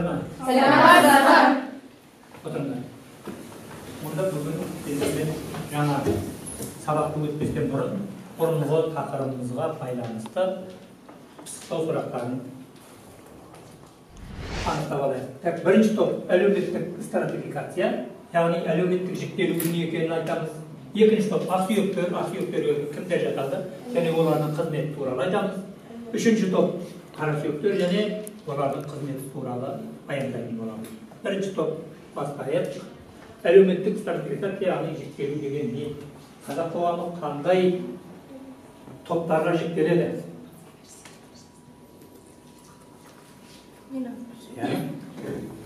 Саламатсыздар ма? Саламатсыздар. Отырыңдар. Мұнда бүгін біздің жаңа сабақты өтпестен бұрынғы тақырыбымызға байланысты пысықтау сұрақтарын анықтап алайық. Бірінші топ әлеуметтік стратификация, яғни әлеуметтік жіктелу не екенін айтамыз. Екінші топ ақсүйектерге кімдер жатады және олардың қызметі туралы айтамыз. Үшінші топ қарасүйектер және олардың қызметі туралы баяндайтын боламыз. Бірінші топ бастайық. Әлеуметтік стратификация, яғни жіктелу деген не? Қазақ қоғамы қандай топтарға жіктеледі?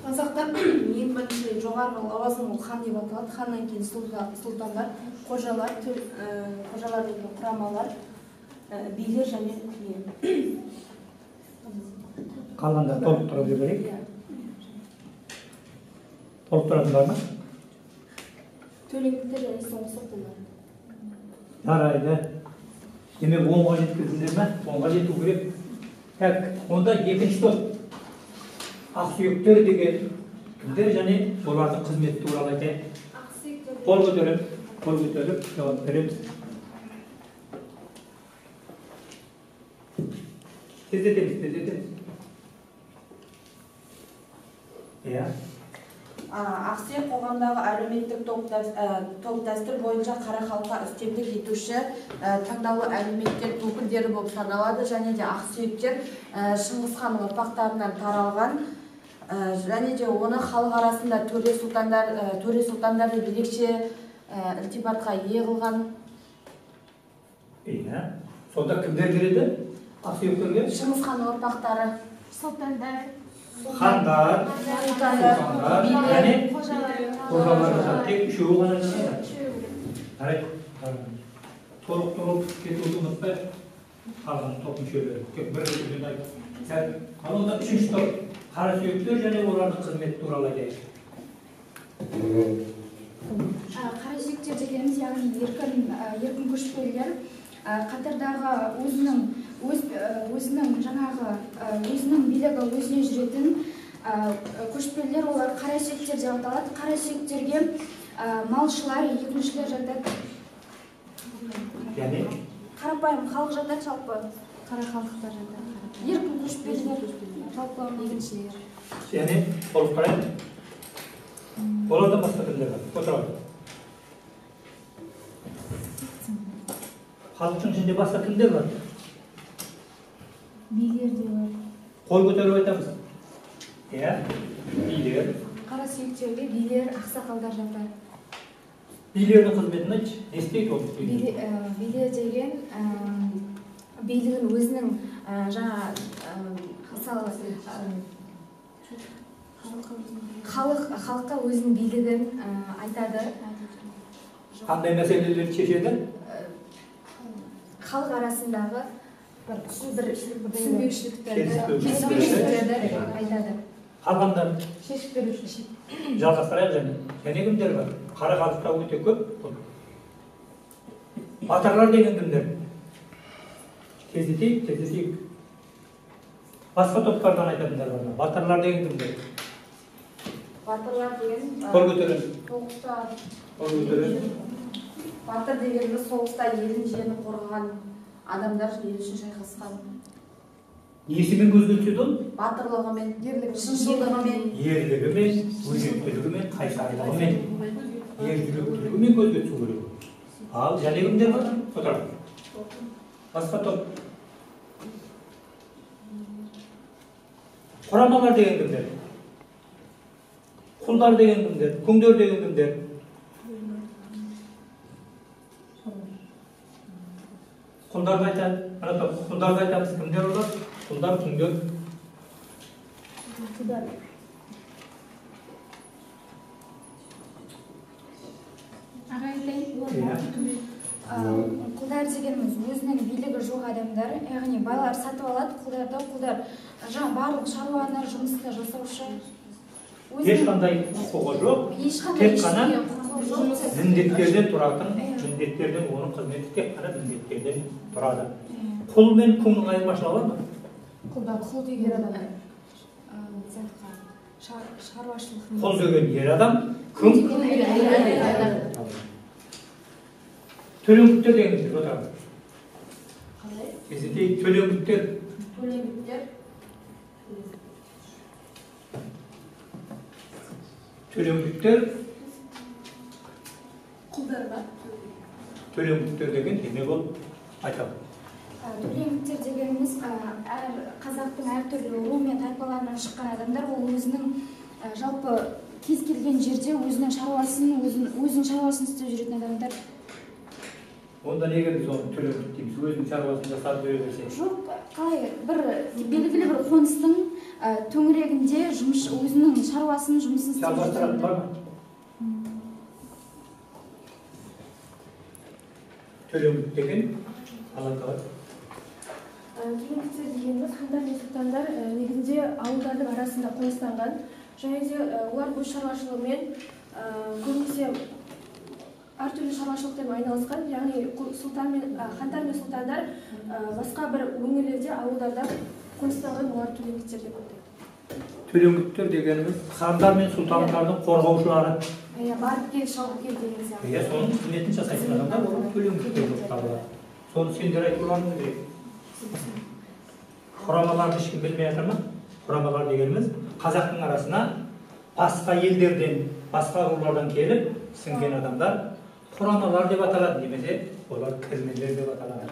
Қазақтар ең бірінші жоғарғы лауазымды хан деп аталады. Ханнан кейін сұлтандар, қожалар деген құрамалар, билер және Қалғанда толықтыра берейік. Толықтыратын бар ма? төлеңгіттер және соңғы сұлтандар. Жарайды. Демек 10-ға жеткіздіңдер ме? 10-ға жету керек. Онда екінші топ ақсүйектер деген кімдер және олардың қызметі туралы айтайық. Қол көтеріп жауап береміз. Тездетеміз. Ақсүйек қоғамдағы әлеуметтік топ-дәстүр бойынша қара халыққа үстемдік етуші таңдаулы әлеуметтер өкілдері болып саналады, және де ақсүйектер Шыңғыс хан ұрпақтарынан таралған, және де оны халық арасында төре сұлтандарды ерекше ілтипатқа ие қылған. Сонда кімдер кіреді ақсүйектерге? Шыңғыс хан ұрпақтары, сұлтандар, хандар, сұлтандар, және қожалар. Тек үшеуі ғана жатады. Толық кетуді ұмытпай, қалған топ мүшелері. Тек бір сөзден айтып. Ал онда үшінші топ қарасүйектер және олардың қызметі туралы айтайық. Қарасүйектер дегеніміз, яғни еркін көшпелілер қатардағы өзінің билігі өзіне жүретін көшпелілер, олар қарасүйектер деп аталады. Қарасүйектерге малшылар, егіншілер жатады. Яғни қарапайым халық жатады, жалпы Қара халықтар жатады. еркін көшпелілер, жалпы егіншілер. Яғни толық қарайды. Олардан басқа кімдер бар? Отырады. Халықтың ішінде басқа кімдер бар? Билер де бар. Қол көтеріп айтамыз. Билер. Қарасүйектерге билер, ақсақалдар жатады. Билердің қызметін айтшы. Не істейді ол? Билер деген билігін өзінің жаңа халыққа өзінің билігін айтады. Қандай мәселелерді шешеді? Халық арасындағы түсінбеушіліктерді айтады. Қалғандар Шешіп беруші. жалғастырайық және кімдер бар? Қара халықта өте көп. Батырлар деген кімдер? Тездетейік. Басқа топтардан айтатындар бар ма? Батырлар деген кімдер? Батырлар деген Қол көтеріңіз. Батыр дегеніміз соғыста елін жерін қорғаған адамдар, ел үшін шайқасқан. Несімен көзге түседі ол? Батырлығымен, шыншылдығымен, ерлігімен, өжеттілігімен, қайсарлығымен, ержүректілігімен көзге түсу керек. Ал және кімдер бар? Отырады. Басқа топ. Құрамалар деген кімдер? Құлдар деген кімдер? Күңдер деген кімдер? Құлдарды айтамыз. Кімдер олар? Құлдар, күңдер. Құлдар дегеніміз өзінің билігі жоқ адамдар, яғни байлар сатып алады құлдарды. Құлдар жаңа барлық шаруаны, жұмысты жасаушы. Ешқандай құқығы жоқ, тек қана міндеттерден тұратын, міндеттерден оның қызметі тек қана міндеттерден тұрады. Құл мен күңнің айырмашылығы бар ма? Құл деген адам. шаруашылық Қол деген ер адам, күң төлеңгіттер дегеніміз отырады. Кезінде төлеңгіттер төлеңгіттер деген деме болып айтады. Төлеңгіттер дегеніміз қазақтың әртүрлі ру мен тайпаларынан шыққан адамдар, ол өзінің жалпы кез келген жерде өзінің шаруасын істеп жүретін адамдар. Онда неге біз оны төлеңгіт дейміз? Өзінің шаруасын жасап жүре берсе? Жоқ, қалай бір белгілі бір қоныстың төңірегінде өзінің шаруасын, жұмысын істеп жүрген бар ма? Төлеңгіт деген қалай қалады? Төлеңгіттер дегеніміз хандар мен сұлтандар негізінде ауылдардың арасында қоныстанған. Және де олар өз шаруашылығымен көбінесе әртүрлі шаруашылықтармен айналысқан. Яғни хандар мен сұлтандар басқа бір өңірлерде ауылдарда қоныстанған, олар төлеңгіттер деп атайды. Төлеңгіттер дегеніміз хандар мен сұлтандардың қорғаушылары. Барып кел, шауып кел деген сияқты. Соның қызметін жасайтын адамдар олар төлеңгіттер болып табылады. Соны сендер айтуларыңыз керек. Құрамаларды ешкім білмей жатыр ма? Құрамалар дегеніміз қазақтың арасына басқа елдерден, басқа рулардан келіп сіңген адамдар құрамалар деп аталады, немесе олар кірмелер деп аталады.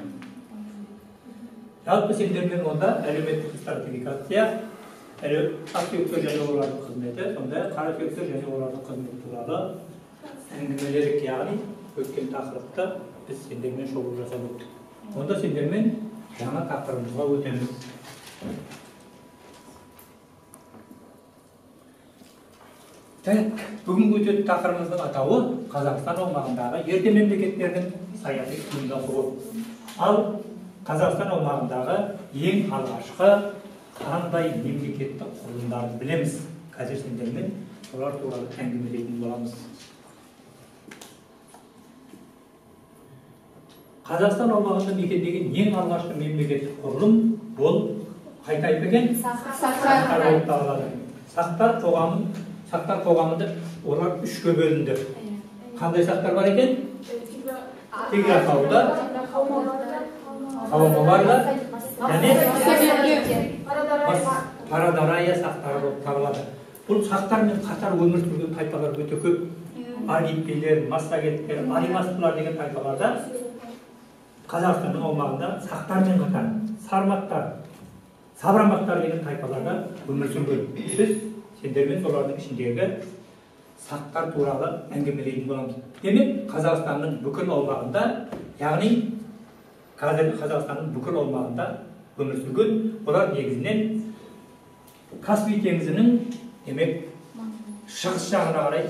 Жалпы сендермен онда әлеуметтік стратификация, ақсүйектер және олардың қызметі, сондай қарасүйектер және олардың қызметі туралы әңгімелер, яғни өткен тақырыпты біз сендермен шолу жасап өттік. Онда сендермен жаңа тақырыбымызға өтеміз. Бүгінгі өтетін тақырыбымыздың атауы Қазақстан аумағындағы ерте мемлекеттердің саяси ұйымдастыру. Ал Қазақстан аумағындағы ең алғашқы қандай мемлекеттік құрылымдарды білеміз. Қазір сендермен олар туралы әңгімелейтін боламыз. Қазақстан аумағында мекендеген ең алғашқы мемлекеттік құрылым ол қайта айтпеген сақтар болып табылады. Сақтар қоғамында олар үшке бөлінді. Қандай сақтар бар екен? Теграқауда, Қауымбарда және Парадарая сақтары болып табылады. Бұл сақтармен қатар өмір сүрген тайпалар өте көп. Аргиттейлер, массагеттер, аримастылар деген тайпаларда Қазақстанның аумағында сақтармен қатар сарматтар, сабраматтар деген тайпаларда өмір сүрген. Біз сендермен солардың ішіндегі сақтар туралы әңгімелейтін боламыз. Демек, Қазақстанның бүкіл аумағында, яғни қазір Қазақстанның бүкіл аумағында өмір сүрген, олар негізінен Каспий теңізінің, демек, шығыс жағына қарай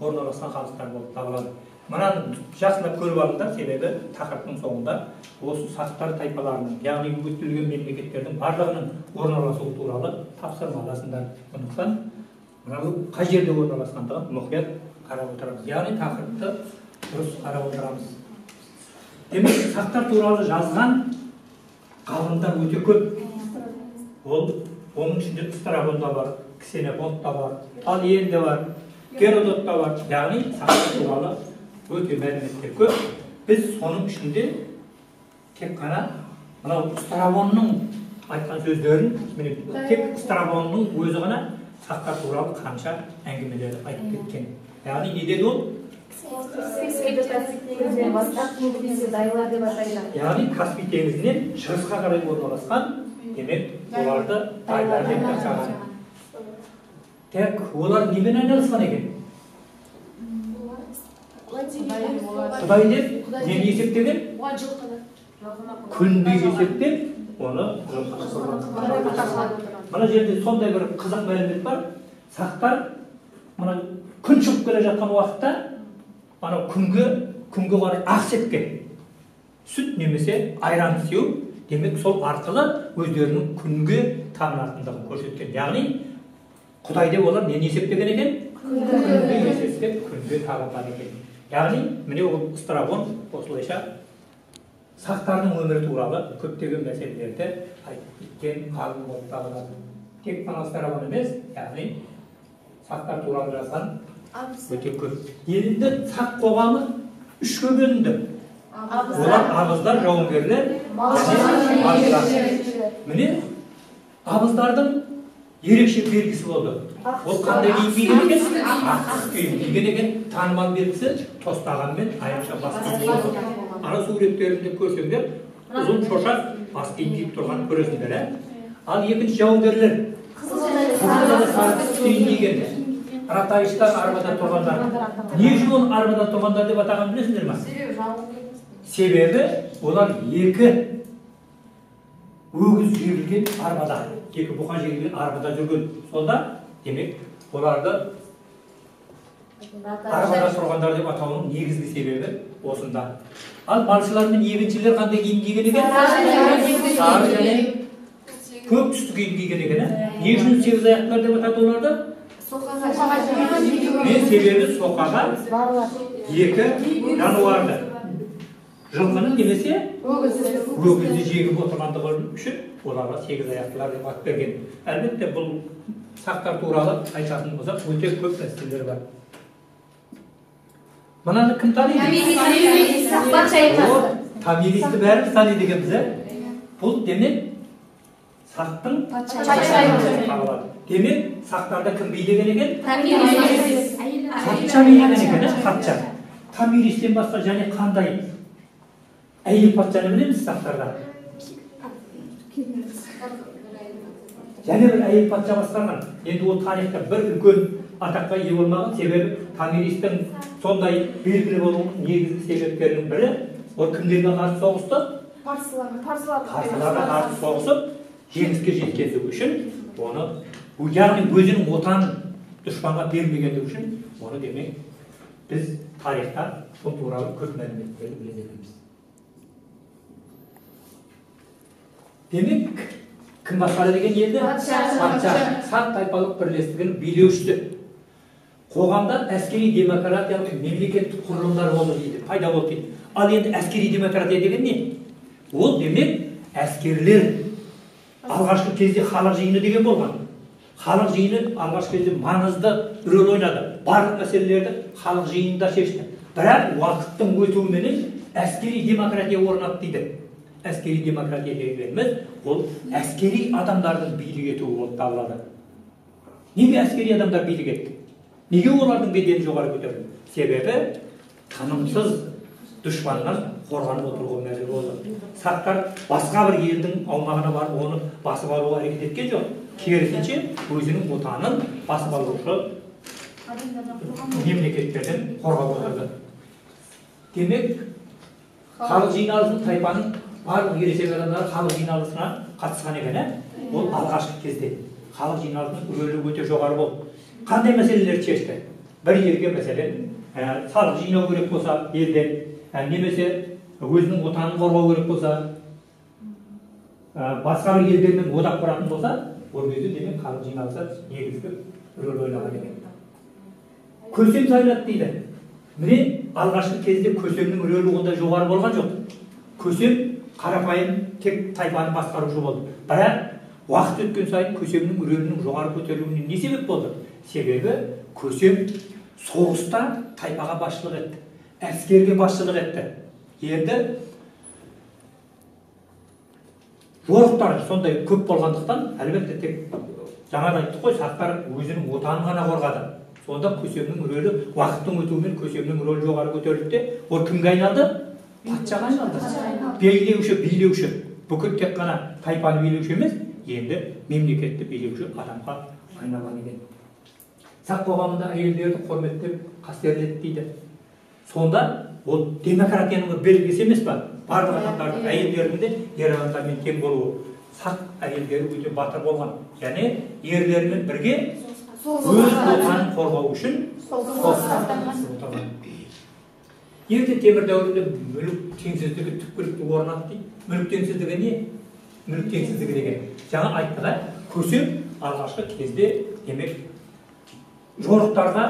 орналасқан халықтар болып табылады. Мынаны жақсылап көріп алыңдар, себебі тақырыптың соңында осы сақтар тайпаларының, яғни өтілген мемлекеттердің барлығының орналасуы туралы тапсырма аласыңдар. Сондықтан мынау қай жерде орналасқандығын мұқият қарап отырамыз. Яғни тақырыпты дұрыс қарап отырамыз. Демек, сақтар туралы жазған ғалымдар өте көп. Оның ішінде Страбон да бар, Ксенофонт да бар, Талиен де бар, Геродот та бар. Яғни сақтар туралы өте мәліметтер көп. Біз соның ішінде тек қана мынау Страбонның айтқан сөздерін, тек Страбонның өзі ғана сақтар туралы қанша әңгімелерді айтып кеткен. Яғни не деді ол? Яғни Каспий теңізінен шығысқа қарай орналасқан, демек, оларды дайлар деп атаған. Тек олар немен айналысқан екен? Құдай деп нені есептеген? Күнді есептеп, оны мына жерде сондай бір қызық мәлімет бар. Сақтар мына күн шығып келе жатқан уақытта анау күнге қарай ақ сепкен сүт немесе айран сеу, демек сол арқылы өздерінің күнге табынатындығын көрсеткен. Яғни Құдай деп олар нені есептеген екен? Күнді есептеп күнге табынған екен. Яғни міне ол Страбон осылайша сақтардың өмірі туралы көптеген мәселелерді айтып кеткен ғалым болып табылады. Тек қана Страбон емес, яғни сақтар туралы жазған өте көп. Елінде сақ қоғамы үшке бөлінді. Олар абыздар, жауынгерлер, және малшылар. Міне абыздардың ерекше белгісі болды. Ол қандай киім киген екен? Ақ киім киген екен. Танымал белгісі тостағанмен айрықша бас киім болды. Ана суреттерінде көрсеңдер, ұзын шошақ бас киім киіп тұрған көресіңдер. Ал екінші жауынгерлер қызыл сары киім киген. Ратайыштар арбада тұрғандар. Не үшін ол арбада тұрғандар деп атаған білесіңдер ме? Себебі олар екі өгіз жегілген арбада, екі бұқа жегілген арбада жүрген. Сонда демек оларды арбада тұрғандар деп атауының негізгі себебі осында. Ал малшылар мен егіншілер қандай киім киген екен? Сары және көк түсті киім киген екен. Не үшін сегіз аяқтылар деп атады оларды? Мен себебі соқаға екі жануарды, жылқының немесе өгізді жегіп отырғандығы үшін оларға сегіз аяқтылар деп ат берген. Әлбетте бұл сақтар туралы айтатын болсақ өте көп мәселелер бар. Мынаны кім таниды? Томиристі бәріміз таниды екенбіз. Бұл демек сақтың патшайымы. Демек сақтарда кім билеген екен? Патша билеген екен, патша. Томиристен басқа және қандай әйел патшаны білеміз сақтарда? Және бір әйел патша басқарған. Енді ол тарихта бір үлкен атаққа ие болмаған. Себебі Томиристің сондай белгілі болуының негізгі себептерінің бірі ол кімдерге қарсы соғысты? Парсыларға қарсы соғысып жеңіске жеткізу үшін оны, яғни өзінің отанын дұшпанға бермегендігі үшін оны демек біз тарихта бұл туралы көп мәліметтерді білеміз. Демек кім басқарады деген елді? Патша. Сақ тайпалық бірлестігінің билеушісі. Қоғамда әскери демократиялық мемлекеттік құрылымдар болды дейді, пайда болды дейді. Ал енді әскери демократия деген не? Ол демек әскерлер алғашқы кезде халық жиыны деген болған. Халық жиыны алғашқы кезде маңызды рөл ойнады. Барлық мәселелерді халық жиынында шешті. Бірақ уақыттың өтуіменен әскери демократия орнады дейді. Әскери демократия дегеніміз ол әскери адамдардың билік етуі болып табылады. Неге әскери адамдар билік етті? Неге олардың беделі жоғары көтерілді? Себебі танымсыз дұшпаннан қорғанып отыруға мәжбүр болды. Сақтар басқа бір елдің аумағына барып оны басып алуға әрекет еткен жоқ. Керісінше өзінің отанын басып алушы мемлекеттерден қорғап отырды. Демек халық жиналысының тайпаның барлық ересек адамдары халық жиналысына қатысқан екен. Ол алғашқы кезде халық жиналысының рөлі өте жоғары болды. Қандай мәселелерді шешті? Бір елге мәселен салық жинау керек болса елден, немесе өзінің отанын қорғау керек болса, басқа бір елдермен одақ құратын болса, ол кезде демек халық жиналысы негізгі рөл ойнаған екен. Көсем сайлады дейді. Міне алғашқы кезде көсемнің рөлі онда жоғары болған жоқ. Көсем қарапайым тек тайпаны басқарушы болды. Бірақ уақыт өткен сайын көсемнің рөлінің жоғары көтерілуіне не себеп болды? Себебі көсем соғыста тайпаға басшылық етті, әскерге басшылық етті. Енді жорықтар сондай көп болғандықтан, әлбетте тек жаңа айттық қой, сақтар өзінің отанын ғана қорғады. Сонда көсемнің рөлі уақыттың өтуімен көсемнің рөлі жоғары көтерілді. Ол кімге айналды? Патшаға айналды. Билеуші. Бүкіл тек қана тайпаны билеуші емес, енді мемлекетті билеуші адамға айналған екен. Сақ қоғамында әйелдерді құрметтеп, қастерлетті дейді. Сонда ол демократияның белгісі емес па? Барлық адамдардың әйелдердің де ер адамдармен тең болуы. Сақ әйелдері өте батыр болған. Және ерлермен бірге өз отанын қорғау үшін соғысқан. Ерте темір дәуірінде мүлік теңсіздігі түпкілікті орнады дейді. Мүлік теңсіздігі не? Мүлік теңсіздігі деген. Жаңа айтты, көсем алғашқы кезде демек жорықтарға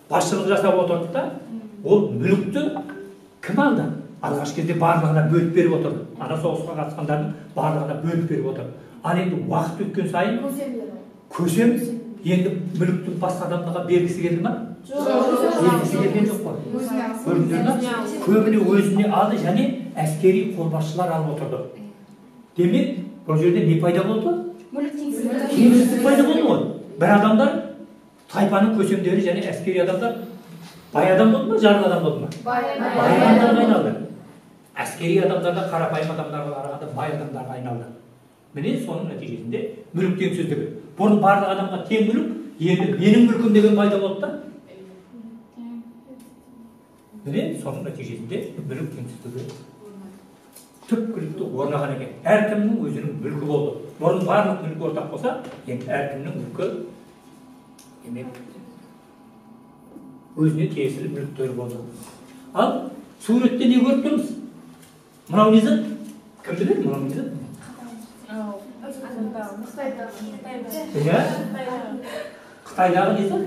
басшылық жасап отырды да, ол мүлікті кім алды? Алғашқы кезде барлығына бөліп беріп отырды. Ана соғысқа қатысқандардың барлығына бөліп беріп отырды. Ал енді уақыт өткен сайын көсем енді мүліктің басқа адамға бергісі келді ма? Бергісі келген жоқ қой. Көрдіңдер ме? Көбіне өзіне алды және әскери қолбасшылар алып отырды. Демек, бұл жерде не пайда болды? Теңсіздік пайда болды ғой. Bir адамдар тайпаның көсемдері және әскери адамдар бай адам болды ма, жарық адам болды ма? Бай адамдарға айналды. Әскери адамдар да қарапайым адамдарға қарағанда бай адамдарға айналды. Міне соның нәтижесінде мүлік теңсіздігі. Бұрын барлық адамға тең мүлік, енді менің мүлкім деген пайда болды да. Міне соның нәтижесінде мүлік теңсіздігі түпкілікті орнаған екен. Әркімнің өзінің мүлкі болды. Бұрын барлық мүлкі ортақ болса, енді әркімнің мүлкі демек өзіне тиесілі мүліктер болды. Ал суретте не көріп тұрмыз? Мынау не зат? Кім біледі мынау не зат? Қытайдағы не зат?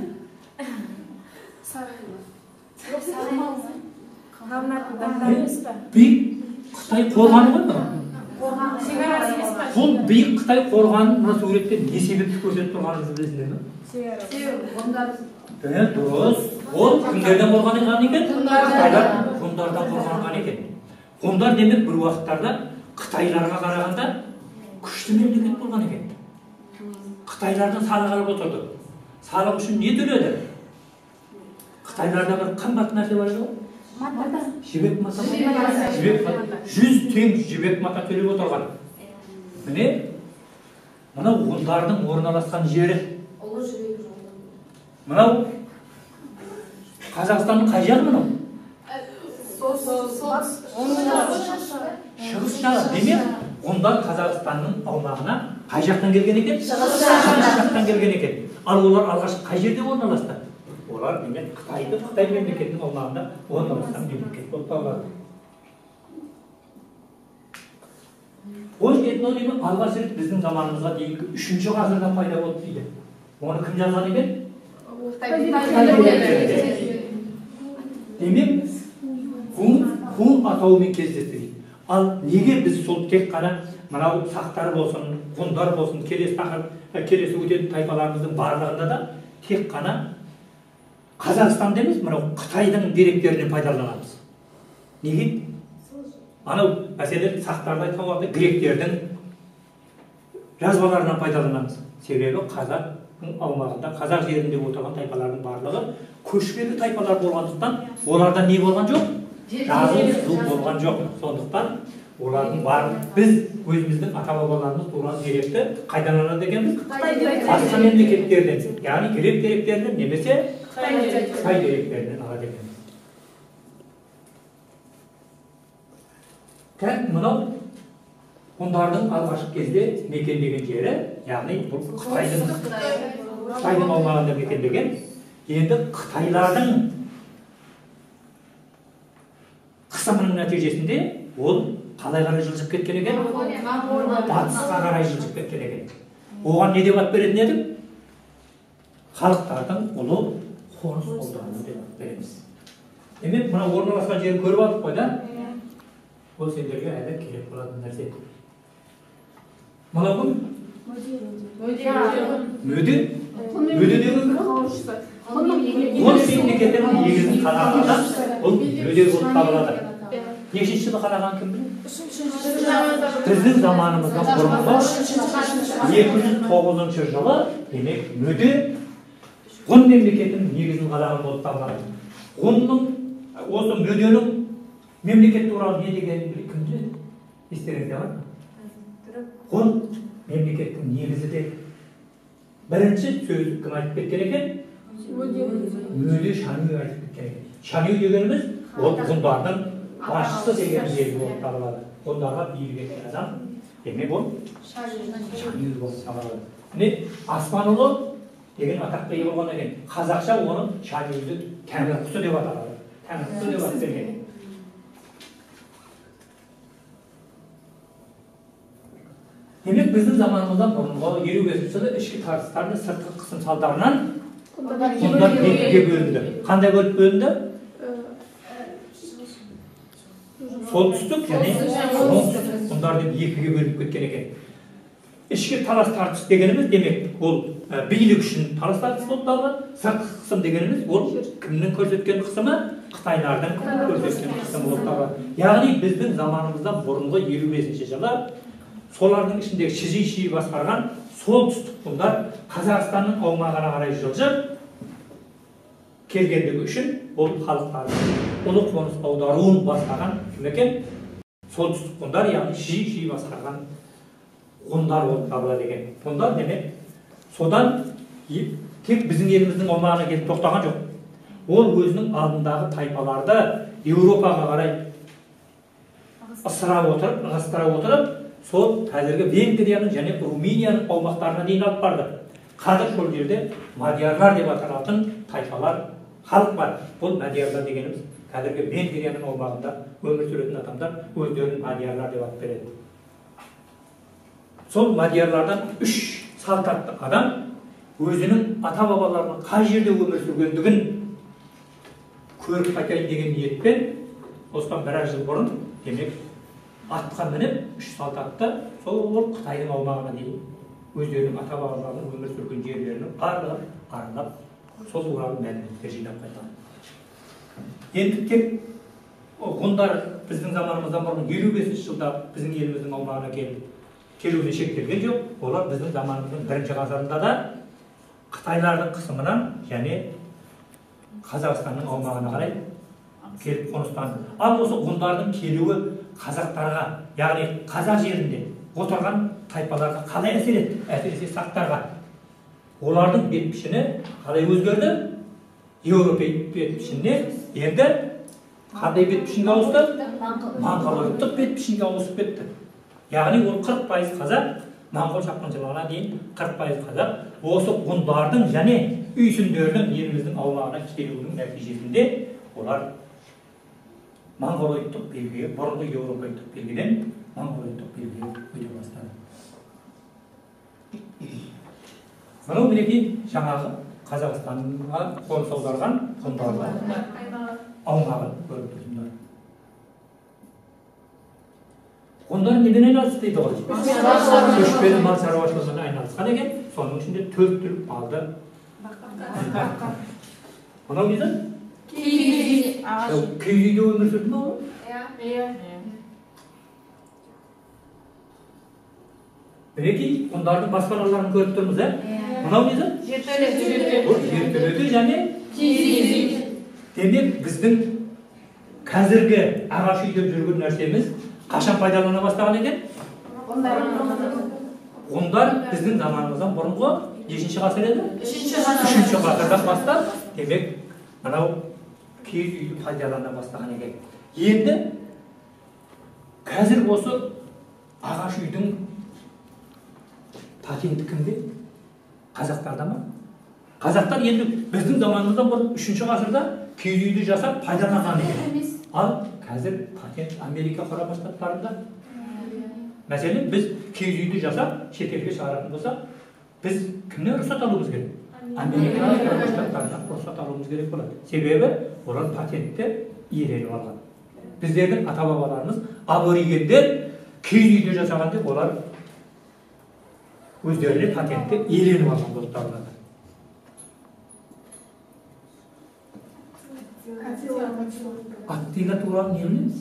Биік Қытай қорғаны ғой мынау? Бұл биік Қытай қорғанын мына суретте не себепті көрсетіп тұрғаныңызды білесіздер ме? Дұрыс. Ол кімдерден қорғанған екен? Қытайлар ғұндардан қорғанған екен. Ғұндар демек бір уақыттарда Қытайларға қарағанда күшті мемлекет болған екен. Қытайлардан салық алып отырды. Салық үшін не төледі? Қытайларда бір қымбат нәрсе бар еді ғой? Жібек мата. 100 тең жібек мата төлеп отырған. Міне, мынау ғұндардың орналасқан жері. Мынау Қазақстанның қай жағы мынау? Шығыс жағы. Демек, ғұндар Қазақстанның аумағына қай жақтан келген екен? Шығыс жақтан келген екен. Ал олар алғаш қай жерде орналасты? Олар демек Қытай мемлекетінің аумағында орналасқан мемлекет болып табылады. Ол этноним алғаш рет біздің заманымызға дейінгі 3-ші ғасырда пайда болды дейді. Оны кім жазған екен? Демек, ғұн атауымен кездесті. Ал неге біз сол тек қана мынау сақтар болсын, ғұндар болсын, келесі өтетін тайпаларымыздың барлығында да тек қана Қазақстан емес, мынау Қытайдың деректерінен пайдаланамыз. Неге? Анау мәселен сақтарды айтқан уақытта гректердің жазбаларынан пайдаланамыз. Себебі қазақтың аумағында, қазақ жерінде отырған тайпалардың барлығы көшпелі тайпалар болғандықтан, оларда не болған жоқ? Жазу болған жоқ. Сондықтан олардың барлығы біз өзіміздің ата-бабаларымыз туралы деректі қайдан алады екенбіз? Басқа мемлекеттерден, яғни грек деректерінен немесе Қытай деректерінен алады екенбіз. Тән мынау ғұндардың алғашқы кезде мекендеген жері, яғни бұл Қытайдың аумағында мекендеген. Енді Қытайлардың қысымының нәтижесінде ол қалай қарай жылжып кеткен екен? Батысқа қарай жылжып кеткен екен. Оған не деп ат беретін едік? Халықтардың ұлы қоныс аударымы деп ат береміз. Демек, мына орналасқан жерін көріп алдық қой да? Ол сендерге әлі керек болатын нәрсе. Мына бұл? Мөде? Мөде деген ол мемлекетінің негізін қалағанда бұл мөде болып табылады. Нешінші жылы қалаған кім біледі? Біздің заманымыздан бұрынғы 209 жылы демек мөде ғұн мемлекетінің негізін қалаған болып табылады. Ғұнның осы мөденің мемлекет туралы не дегенін кім біледі? Естеріңізде бар ма? Ғұн мемлекеттің негізі де бірінші сөзді кім айтып кеткен екен? Мөде Шаню айтып кеткен екен. Шаню дегеніміз ол ғұндардың басшысы деген ел болып табылады. Ғұндарға билік еткен адам, демек ол Шаню болып табылады. Міне Аспанұлы деген атаққа ие болған екен. Қазақша оны Шанюді Тәңір құсы деп аталады. Тәңір құсы деп атап берген. Демек біздің заманымыздан бұрынғы 55 жылы ішкі тартыстар мен сыртқы қысым салдарынан ғұндар екіге бөлінді. Қандай бөліп бөлінді? Солтүстік және оңтүстік ғұндар деп екіге бөлініп кеткен екен. ішкі талас тартыс дегеніміз демек ол билік үшін талас тартыс болып табылады. Сыртқы қысым дегеніміз ол кімнің көрсеткен қысымы? Қытайлардың көрсеткен қысымы болып табылады. Яғни біздің заманымызда бұрынғы 55 жылы солардың ішіндегі ши басқарған солтүстік ғұндар Қазақстанның аумағына қарай жылжып келгендігі үшін бұл халықтардың ұлы қоныс аударуын бастаған кім екен? Солтүстік ғұндар, яғни ши басқарған ғұндар болып табылады екен. Ғұндар демек содан тек біздің еліміздің аумағына келіп тоқтаған жоқ. Ол өзінің алдындағы тайпаларды Еуропаға қарай ығыстыра отырып, сол қазіргі Венгрияның және Румынияның аумақтарына дейін алып барды. Қазір сол жерде мадиярлар деп аталатын тайпалар, халық бар. Бұл мадиярлар дегеніміз қазіргі Венгрияның аумағында өмір сүретін адамдар өздерін мадиярлар деп атап береді. Сол мадиярлардан 3 салтатты адам өзінің ата-бабаларының қай жерде өмір сүргендігін көріп қайтайын деген ниетпен осыдан біраз жыл бұрын демек атқа мініп 3 салтатты сол Қытайдың аумағына дейін өздерінің ата-бабаларының өмір сүрген жерлерінің барлығын аралап сол туралы мәліметтер жинап қайтқан. Енді тек ғұндар біздің заманымыздан бұрын 55 жылда біздің еліміздің аумағына келуіне шектелген жоқ. Олар біздің заманымыздың 1-ші ғасырында да Қытайлардың қысымынан және Қазақстанның аумағына қарай келіп қоныстанды. Ал осы ғұндардың келуі қазақтарға, яғни қазақ жерінде отырған тайпаларға қалай әсер етті? Әсіресе сақтарға. Олардың бет пішіні қалай өзгерді? Еуропейлік бет пішініне енді қандай бет пішінге ауысты? Монғолоидтық бет пішінге ауысып кетті. Яғни ол 40% қазақ, моңғол шапқыншылығына дейін 40% қазақ. Осы ғұндардың және үйсіндердің еліміздің аумағына келуінің нәтижесінде олар монғолоидтық белгіге, бұрынғы еуропейлік белгіден монғолоидтық белгіге өте бастады. Мынау мінекей жаңағы Қазақстанға қоныс аударған ғұндардың аумағын көріп тұрсыңдар. Ғұндар неден айналысты дейді ғой? Көшпелі мал шаруашылығына айналысқан екен. Соның ішінде 4 түр малды баққан. Мынау не? Киіз үйде өмір сүрді ме ол? Иә. Мінекей ғұндардың баспаналарын көріп тұрмыз, Мынау не? Жертөлеті және киіз үй. Демек біздің қазіргі ағаш үйде жүрген нәрсеміз қашан пайдалана бастаған екен? Ғұндар біздің заманымыздан бұрынғы нешінші ғасыр еді? 3-ші ғасырдан бастап, демек мынау киіз үйді пайдалана бастаған екен. Енді қазір осы ағаш үйдің патенті кімде? Қазақтарда ма? Қазақтар енді біздің заманымыздан бұрын 3-ші ғасырда киіз үйді жасап пайдаланған екен. Ал қазір патент Америка құрама штаттарында. Мәселен, біз киіз үйді жасап шетелге шығаратын болсақ, біз кімнен рұқсат алуымыз керек? Америка құрама штаттарынан рұқсат алуымыз керек болады. Себебі олар патентті иеленіп алған. Біздердің ата-бабаларымыз аборигендер киіз үйді жасаған деп олар өздеріне патентті иеленіп алған болып табылады. Аттила туралы не білеміз?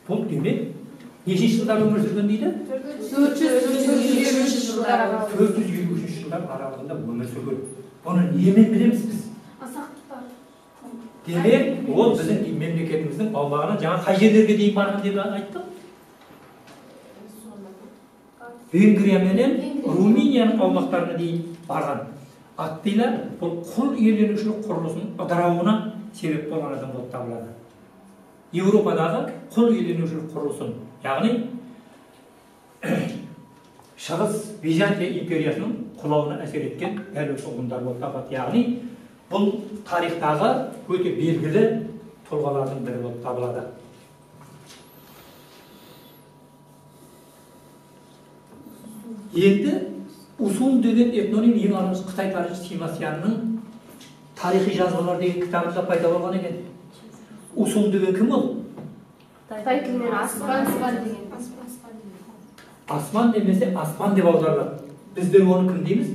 Бұл демек нешінші жылдар өмір сүрген дейді? 423 жылдар аралығында өмір сүрген. Оны немен білеміз біз? Демек, ол біздің мемлекетіміздің аумағынан жаңа қай жерлерге дейін барған деп айттық? Венгрия менен Румынияның аумақтарына дейін барған. Аттила бұл құл иеленушілік құрылысының ыдырауына себеп болған адам болып табылады. Еуропадағы құл иеленушілік құрылысын, яғни Шығыс Византия империясының құлауына әсер еткен дәл осы ғұндар болып табылады. Яғни бұл тарихтағы өте белгілі тұлғалардың бірі болып табылады. Енді Усун деген этноним ең алғаш Қытай тарихшы Симасянның тарихи жазбалар деген кітабында пайда болған екен. Усун деген кім ол? Қытай тілінен аспан деген. Асман немесе аспан деп аударылады. Біздер оны кім дейміз?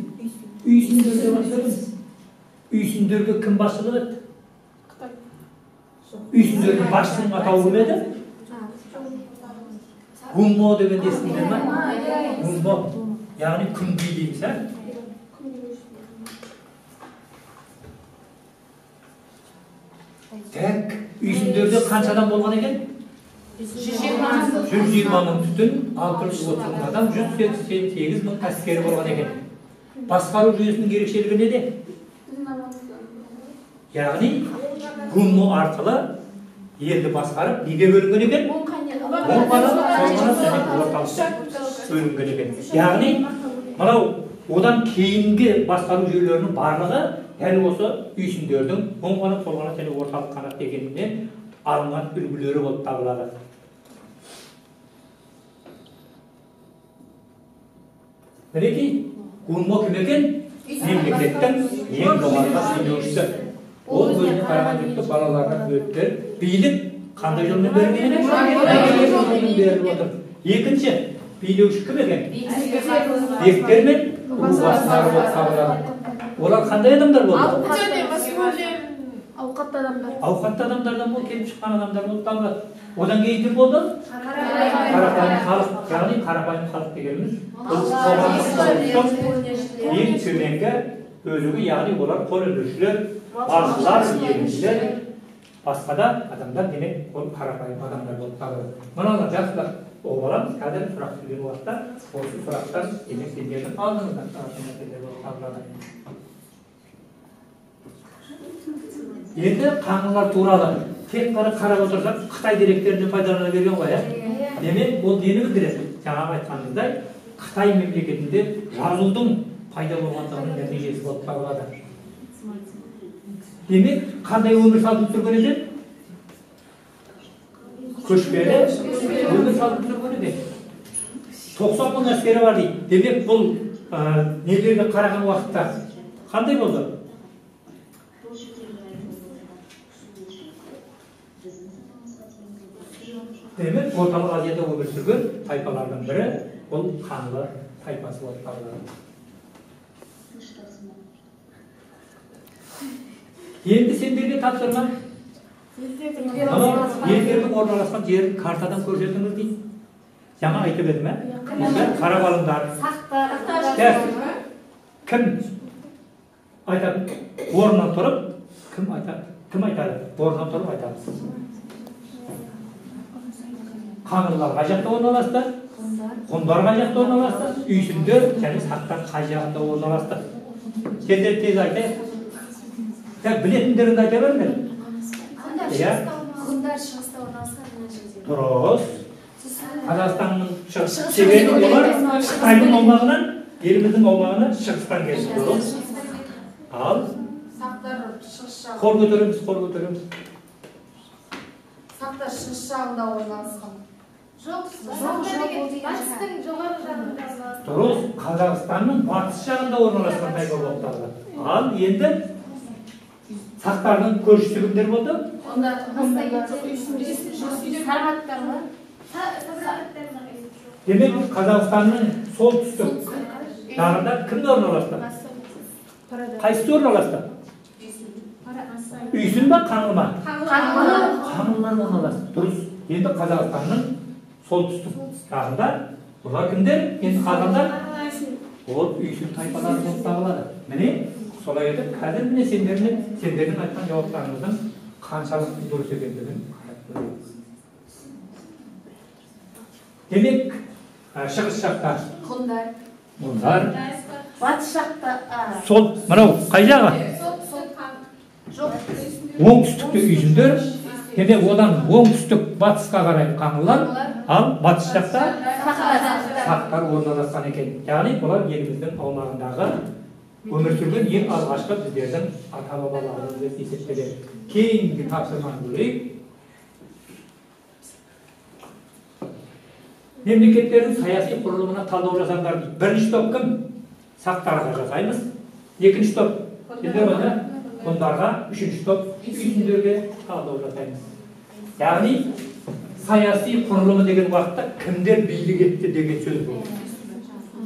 Үйсіндер деп атаймыз. Үйсіндерге кім басшылық етті? Үйсіндердің басшысының атауы кім еді? Гуммо деген естіңдер ме? Гуммо. Яғни күн дейміз, ә? Тек үйсіндерде қанша адам болған екен? 120 мың түтін, 630 мың адам, 188 мың әскері болған екен. Басқару жүйесінің ерекшелігі неде? Яғни гуммо арқылы елді басқарып, неге бөлінген екен? Бөлінген екен. Яғни мынау одан кейінгі басқару жүйелерінің барлығы дәл осы үйсіндердің оң қанат, сол қанат және орталық қанат дегенінен алынған үлгілері болып табылады. Мінекей, гуммо кім екен? Мемлекеттің ең жоғарғы билеушісі. Ол өзіне қараған жүкті балаларға өттер. Билік қандай жолмен берілген екен? Екінші, билеуші кім екен? Бектер мен рубастары болып табылады. Олар қандай адамдар болды? Ауқатты адамдар. Ауқатты адамдардан болып келіп шыққан адамдар болып табылады. Одан кейін кім болды? Қарапайым халық. Яғни қарапайым халық дегеніміз ең төменгі өзігі, яғни олар қолөнершілер, басшылар, егіншілер, басқа да адамдар, демек ол қарапайым адамдар болып табылады. Мыналар жақсылар оғаламыз, қазір сұрақ сөйлеген уақытта осы сұрақтар демек сендердің алдыңыздан тұратын нәрселер болып табылады. Енді қаңлылар туралы тек қана қарап отырсақ, Қытай деректеріне пайдалана берген ғой, ә? Демек, ол нені білдіреді? Жаңағы айтқанымыздай, Қытай мемлекетінде жазудың пайда болғандығының нәтижесі болып табылады. Демек, қандай өмір салтын сүрген екен? Көшпелі өмір салтын сүрген екен. 90 мың әскері бар дейді. Демек, бұл нелерге қараған уақытта қандай болды? Демек, орталық Азияда өмір сүрген тайпалардың бірі бұл қаңлы тайпасы болып табылады. Енді сендерге тапсырма. Елдердің орналасқан жерін картадан көрсетіңіз дейді. Жаңа айтып едім, ә? Қарап алыңдар. Кім айтады? Орнынан тұрып, кім айтады? Кім айтады? Орнынан тұрып айтады. Қаңлылар қай жақта орналасты? Ғұндар қай жақта орналасты? Үйсіндер және сақтар қай жақта орналасты? Сендер тез айтайық. Білетіндеріңді айта беріңдер. Ғұндар шығыста орналасқан. Дұрыс. Қазақстанның шығыс себебі олар Қытайдың аумағынан, еліміздің аумағына шығыстан келді. Дұрыс. Ал Сақтар шығыс жағы. қол көтереміз, қол көтереміз. Сақтар шығыс жағында орналасқан. Батыстың жоғары жағында. Дұрыс, Қазақстанның батыс жағында орналасқан тайпа болып табылады. Ал енді сақтардың көршісі кімдер болды? Сарматтар ма? Демек, Қазақстанның солтүстік жағында кім орналасты? Қайсысы орналасты? Үйсін ба, қаңлы ма? Қаңлылар орналасты. Дұрыс. Енді Қазақстанның солтүстік жағында бұлар кімдер? Енді қазандар ол үйсін тайпалары болып табылады. Міне, солай етіп, қазір міне сендердің айтқан жауаптарыңыздың қаншалықты дұрыс екендігін қарап көрейік. Демек, шығыс жақта ғұндар, Батыс жақта сол мынау қай жағы? Оңтүстікте үйсіндер, демек одан оңтүстік батысқа қарай қаңлылар, ал батыс жақта сақтар орналасқан екен. Яғни бұлар еліміздің аумағындағы өмір сүрген ең алғашқы біздердің ата-бабаларымыз деп есептеледі. Кейінгі тапсырманы көрейік. Мемлекеттердің саяси құрылымына талдау жасаңдар дейді. Бірінші топ кім? Сақтарға жасаймыз. Екінші топ ғұндарға, үшінші топ үйсіндерге талдау жасаймыз. Яғни саяси құрылымы деген уақытта кімдер билік етті деген сөз бұл.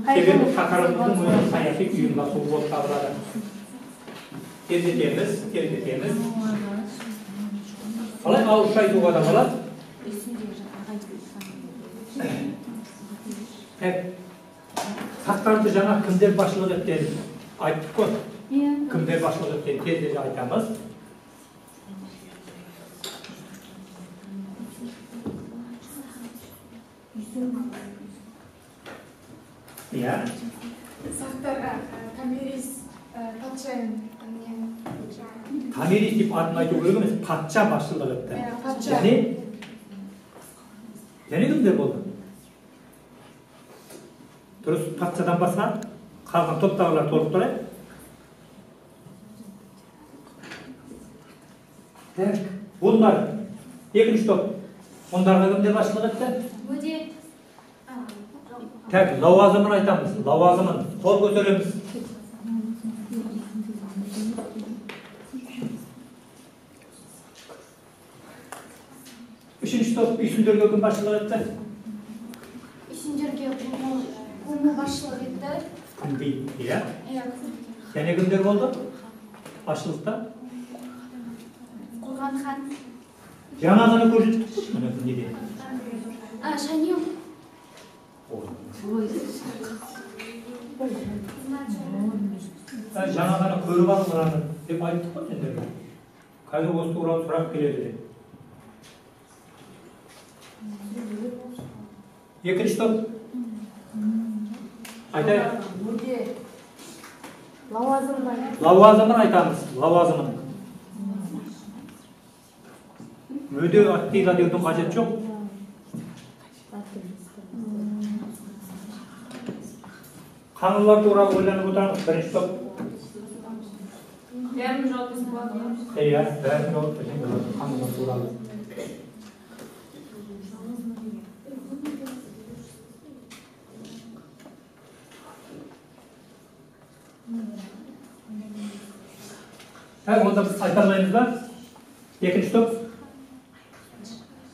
Себебі тақырыбымыздың өзі саяси ұйымдасу болып табылады. Тездетеміз. Қалай ауызша айтуға да болады? Сақтарды жаңа кімдер басшылық еткен айттық қой. Кімдер басшылық еткен тезде айтамыз. Iya. Сақтарға Томирис патшайым Томирис деп атын айту керек емес, патша басшылық етті. Және кімдер болды? Дұрыс, патшадан басқа қалған топтағылар толып тұрайық. Бұлар екінші топ. Ондарға кімдер басшылық етті? Лауазымын айтамыз. Лауазымын. Қол көтереміз. Үшінші топ үйсіндерге кім басшылық етті? Үйсіндерге Құлмұл басшылық етті. Күндей, иә? Және кімдер болды? Басшылықта? Қорған хан. Жаңағыны көрсеттік. Шанил. Жаңағыны көріп алғыраны деп айттық қой сендерге. Қазір осы туралы сұрақ келеді. Екінші топ. Айтайық. Лауазымын айтамыз. Лауазымын. Мүде аттыйла деудің қажет жоқ. Қаңылар туралы ойланып отырмыз. Бірінші топ. Бәрін жауапкерсін болады. Иә, бәрін жауапкерсін болады. Қаңылар туралы. Онда біз айта алмаймыз ба? Екінші топ.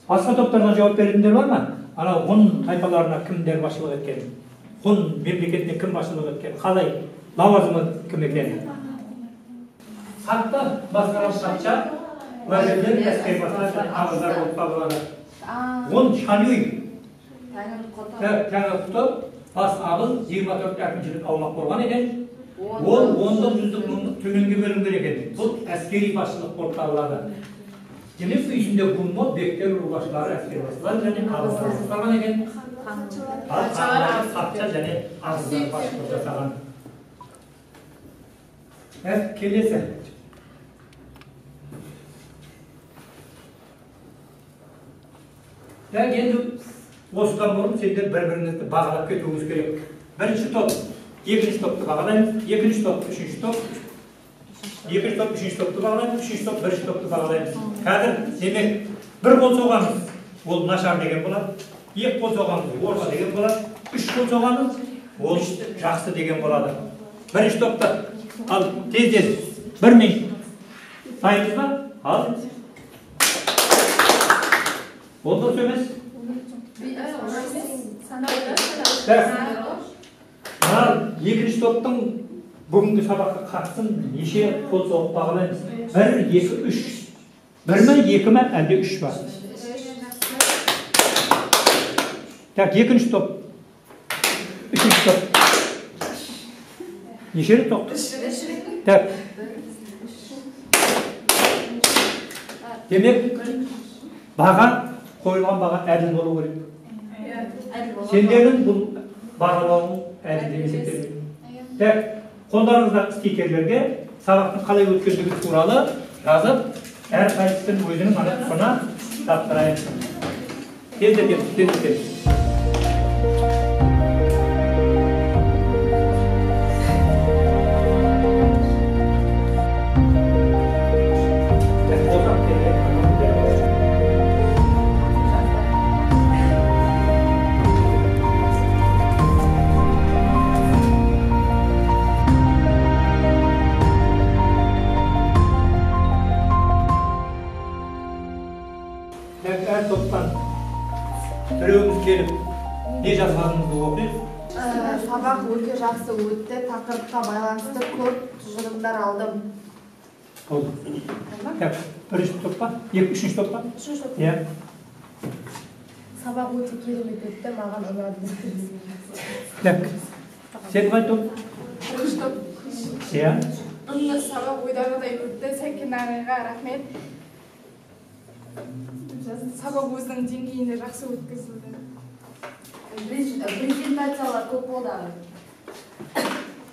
Басқа топтарына жауап беретіндер бар ма? Ана ғұн тайпаларына кімдер басшылық еткен? Ғұн мемлекетіне кім басшылық еткен? Қалай? Лауазымы кім екен? Сақта басқаратын патша, уәзірлер, әскербастар және абыздар болып табылады. Ғұн Шанюй. Жаңа топ бас абыз 24 әкімшілік аумақ болған екен. Ол 10-100 мыңдық төменге бөлінген екен. Бұл әскери басшылық болып табылады. Демек үйсінде Құлмұл, бектер, рубашылары, әскербастар және абыздар жасаған екен. Патша және абыздар басшылық жасаған. Келесі. Енді осыдан бұрын сендер бір-біріңізді бағалап кетуіңіз керек. Бірінші топ, екінші топты бағалаймыз, екінші топ, үшінші топ, екінші топ, үшінші топты бағалаймыз, үшінші топ, бірінші топты бағалаймыз. Қазір демек бір қол соғамыз, ол нашар деген болады, екі қол соғамыз, орта деген болады, үш қол соғамыз, ол жақсы деген болады. Бірінші топты, ал тезден бір минут сайымыз ба? Ал. Ол дұрыс емес? Екінші топтың бүгінгі сабаққа қатысын неше қол соғып бағалаймыз? 1, 2, 3. 1 ме, 2 ме, әлде 3 ба? Так, екінші топ. Үшінші топ. Неше рет тоқты? Так. Демек, баға, қойылған баға әділ болу керек. Сендердің бұл бағалауын әділ емес есептелмейді. Так, қолдарыңызда стикерлерге сабақтың қалай өткендігі туралы жазып, әр қайсысын өзінің тұсына тапсырайық. Тездетеміз. Әр топтан сабақ өте жақсы өтті. Тақырыпқа байланысты көп тұжырымдар алдым. Oldu. Так, бірінші топ па? Үшінші топ па? Үшінші топ. Иә. Сабақ өте керемет өтті, маған ұнады. Так. Сен қай топ? Бірінші топ. Иә. Сабақ ойдағыдай өтті. Сәкен ағайға рахмет. Сабақ өзінің деңгейінде жақсы өткізілді. Презентациялар көп болды.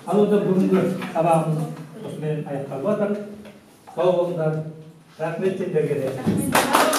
Ал онда бүгінгі сабағымыз осымен аяқталып жатыр. Сау болыңдар. Рахмет сендерге де.